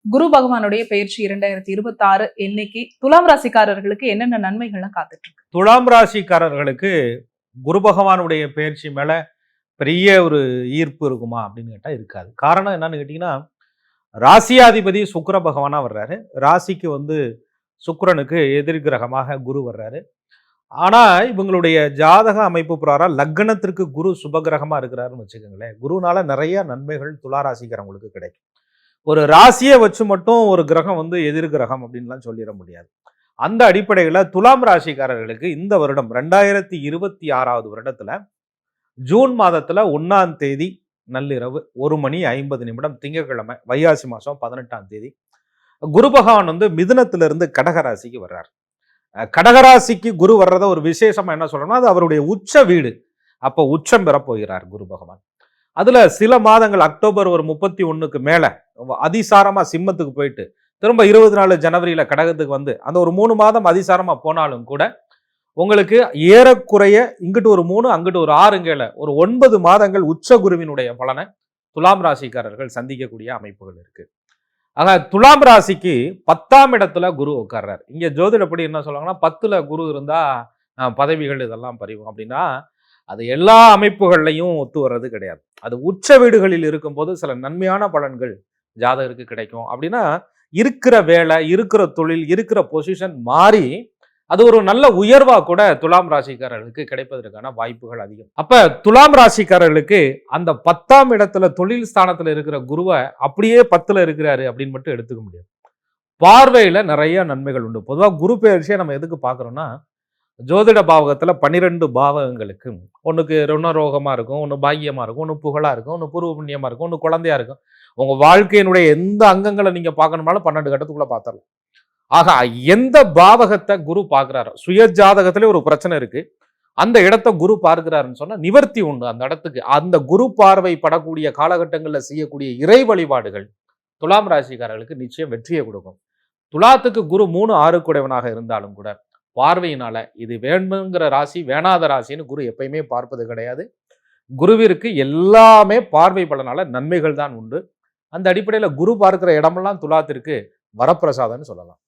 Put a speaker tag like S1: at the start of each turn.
S1: குரு பகவானுடைய பயிற்சி 2026 இன்னைக்கு துலாம் ராசிக்காரர்களுக்கு என்னென்ன நன்மைகள்லாம் காத்துட்டு இருக்கு?
S2: துலாம் ராசிக்காரர்களுக்கு குரு பகவானுடைய பயிற்சி மேல பெரிய ஒரு ஈர்ப்பு இருக்குமா அப்படின்னு கேட்டா இருக்காது. காரணம் என்னன்னு கேட்டீங்கன்னா, ராசியாதிபதி சுக்கிர பகவானா வர்றாரு. ராசிக்கு சுக்கிரனுக்கு எதிர் கிரகமாக குரு வர்றாரு. ஆனா இவங்களுடைய ஜாதக அமைப்பு பிரகாரம் லக்னத்திற்கு குரு சுபகிரகமா இருக்கிறாருன்னு வச்சுக்கோங்களேன். குருனால நிறைய நன்மைகள் துலா ராசிக்காரங்களுக்கு கிடைக்கும். ஒரு ராசியை வச்சு மட்டும் ஒரு கிரகம் எதிர் கிரகம் அப்படின்லாம் சொல்லிட முடியாது. அந்த அடிப்படையில் துலாம் ராசிக்காரர்களுக்கு இந்த வருடம் 2026வது வருடத்துல ஜூன் மாதத்துல 1ஆம் தேதி நள்ளிரவு 1:50 திங்கட்கிழமை வைகாசி மாசம் 18ஆம் தேதி குரு பகவான் மிதுனத்திலிருந்து கடகராசிக்கு வர்றார். கடகராசிக்கு குரு வர்றத ஒரு விசேஷமா என்ன சொல்றோம்னா, அது அவருடைய உச்ச வீடு. அப்ப உச்சம் பெற போகிறார் குரு பகவான். அதுல சில மாதங்கள் அக்டோபர் 31க்கு மேல அதிசாரமா சிம்மத்துக்கு போயிட்டு திரும்ப 24 ஜனவரியில கடகத்துக்கு அந்த ஒரு 3 மாதம் அதிசாரமா போனாலும் கூட உங்களுக்கு ஏறக்குறைய இங்கிட்டு ஒரு 3 அங்கிட்டு ஒரு 6 ஒரு 9 மாதங்கள் உச்ச குருவினுடைய பலனை துலாம் ராசிக்காரர்கள் சந்திக்கக்கூடிய அமைப்புகள் இருக்கு. ஆக துலாம் ராசிக்கு 10ஆம் இடத்துல குரு உட்கார்றாரு. இங்க ஜோதிடப்படி என்ன சொல்லுவாங்கன்னா, 10ல குரு இருந்தா பதவிகள் இதெல்லாம் பறிவும் அப்படின்னா, அது எல்லா அமைப்புகள்லையும் ஒத்து வர்றது கிடையாது. அது உச்ச வீடுகளில் இருக்கும்போது சில நன்மையான பலன்கள் ஜாதகருக்கு கிடைக்கும். அப்படின்னா இருக்கிற வேலை, இருக்கிற தொழில், இருக்கிற பொசிஷன் மாறி அது ஒரு நல்ல உயர்வா கூட துலாம் ராசிக்காரர்களுக்கு கிடைப்பதற்கான வாய்ப்புகள் அதிகம். அப்ப துலாம் ராசிக்காரர்களுக்கு அந்த 10ஆம் இடத்துல தொழில் ஸ்தானத்துல இருக்கிற குருவை அப்படியே 10ல இருக்கிறாரு அப்படின்னு மட்டும் எடுத்துக்க முடியாது. பார்வையில நிறைய நன்மைகள் உண்டு. பொதுவாக குரு பெயர்ச்சியை நம்ம எதுக்கு பார்க்குறோம்னா, ஜோதிட பாவகத்துல 12 பாவகங்களுக்கு ஒன்றுக்கு ருணரோகமா இருக்கும், ஒன்று பாக்கியமா இருக்கும், ஒன்று புகழா இருக்கும், ஒன்று பூர்வ புண்ணியமா இருக்கும், ஒன்று குழந்தையா இருக்கும். உங்க வாழ்க்கையினுடைய எந்த அங்கங்களை நீங்க பார்க்கணும்னாலும் 12 கட்டத்துக்குள்ள பார்த்துடலாம். ஆக எந்த பாவகத்தை குரு பார்க்கிறாரோ, சுய ஜாதகத்திலே ஒரு பிரச்சனை இருக்கு, அந்த இடத்தை குரு பார்க்கிறாருன்னு சொன்னா நிவர்த்தி உண்டு. அந்த இடத்துக்கு அந்த குரு பார்வை படக்கூடிய காலகட்டங்களில் செய்யக்கூடிய இறை வழிபாடுகள் துலாம் ராசிக்காரர்களுக்கு நிச்சயம் வெற்றியை கொடுக்கும். துலாத்துக்கு குரு 3, 6 குடைவனாக இருந்தாலும் கூட பார்வையினால இது வேணுங்கிற ராசி வேணாத ராசின்னு குரு எப்பயுமே பார்ப்பது கிடையாது. குருவிற்கு எல்லாமே பார்வை பலனால நன்மைகள் தான் உண்டு. அந்த அடிப்படையில் குரு பார்க்கிற இடமெல்லாம் துலாத்திற்கு வரப்பிரசாதம்னு சொல்லலாம்.